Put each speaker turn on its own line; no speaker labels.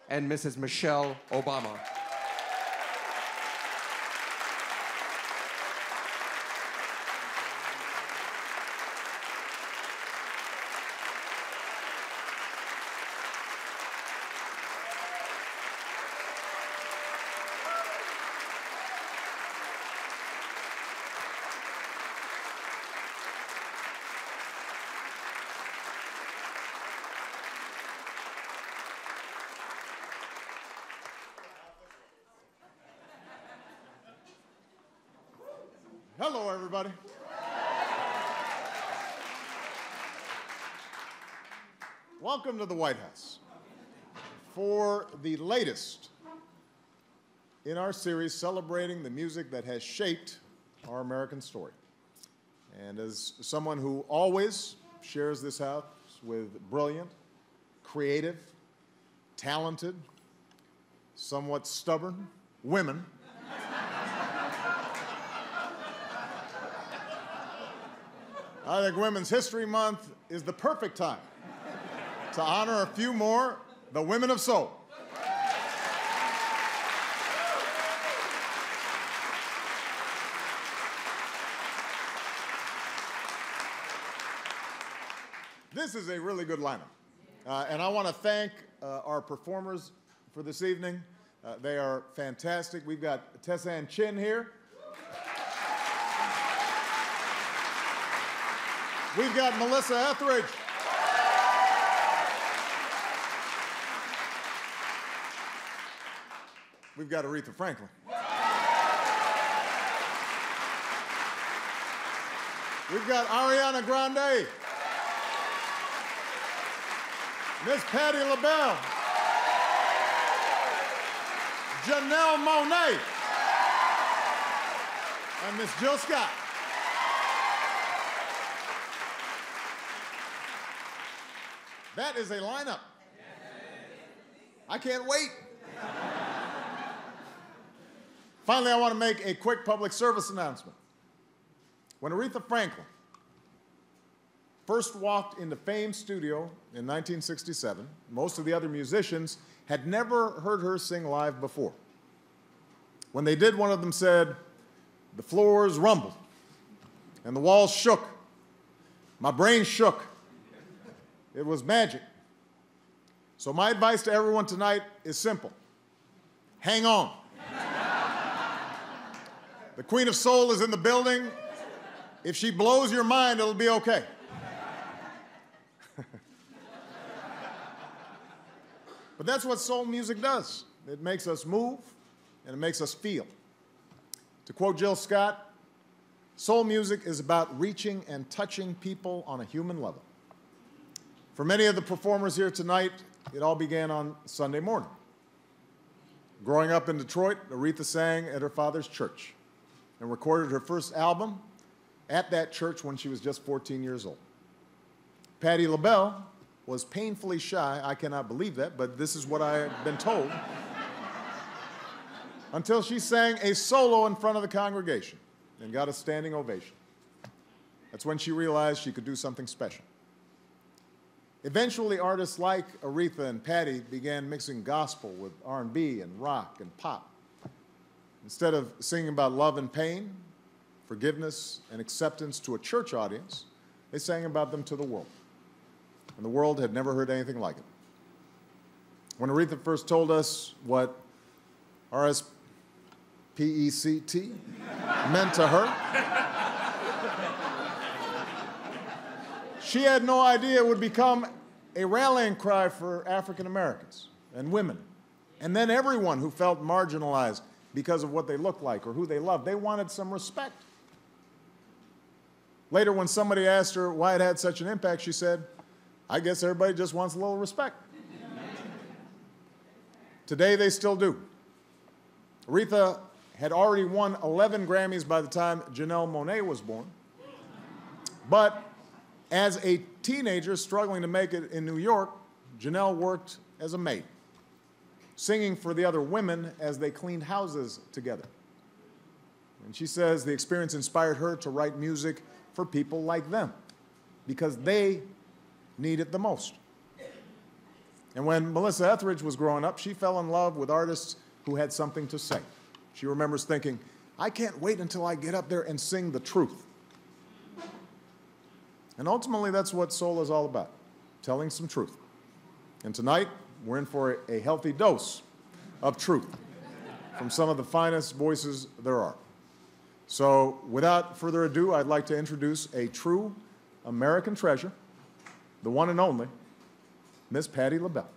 and Mrs. Michelle Obama.
Hello, everybody. Welcome to the White House for the latest in our series celebrating the music that has shaped our American story. And as someone who always shares this house with brilliant, creative, talented, somewhat stubborn women, I think Women's History Month is the perfect time to honor a few more, the women of soul. This is a really good lineup. And I want to thank our performers for this evening. They are fantastic. We've got Tessa Ann Chin here. We've got Melissa Etheridge. We've got Aretha Franklin. We've got Ariana Grande. Miss Patti LaBelle. Janelle Monáe. And Miss Jill Scott. That is a lineup. I can't wait. Finally, I want to make a quick public service announcement. When Aretha Franklin first walked into Fame Studio in 1967, most of the other musicians had never heard her sing live before. When they did, one of them said, "The floors rumbled and the walls shook. My brain shook. It was magic." So my advice to everyone tonight is simple. Hang on. The Queen of Soul is in the building. If she blows your mind, it'll be okay. But that's what soul music does. It makes us move, and it makes us feel. To quote Jill Scott, soul music is about reaching and touching people on a human level. For many of the performers here tonight, it all began on Sunday morning. Growing up in Detroit, Aretha sang at her father's church and recorded her first album at that church when she was just 14 years old. Patti LaBelle was painfully shy, I cannot believe that, but this is what I have been told, until she sang a solo in front of the congregation and got a standing ovation. That's when she realized she could do something special. Eventually, artists like Aretha and Patti began mixing gospel with R&B and rock and pop. Instead of singing about love and pain, forgiveness and acceptance to a church audience, they sang about them to the world. And the world had never heard anything like it. When Aretha first told us what R-S-P-E-C-T meant to her, she had no idea it would become a rallying cry for African Americans and women, and then everyone who felt marginalized because of what they looked like or who they loved. They wanted some respect. Later, when somebody asked her why it had such an impact, she said, "I guess everybody just wants a little respect." Today, they still do. Aretha had already won 11 Grammys by the time Janelle Monáe was born, but as a teenager struggling to make it in New York, Janelle worked as a maid, singing for the other women as they cleaned houses together. And she says the experience inspired her to write music for people like them, because they need it the most. And when Melissa Etheridge was growing up, she fell in love with artists who had something to say. She remembers thinking, I can't wait until I get up there and sing the truth. And ultimately, that's what soul is all about, telling some truth. And tonight, we're in for a healthy dose of truth from some of the finest voices there are. So without further ado, I'd like to introduce a true American treasure, the one and only, Miss Patti LaBelle.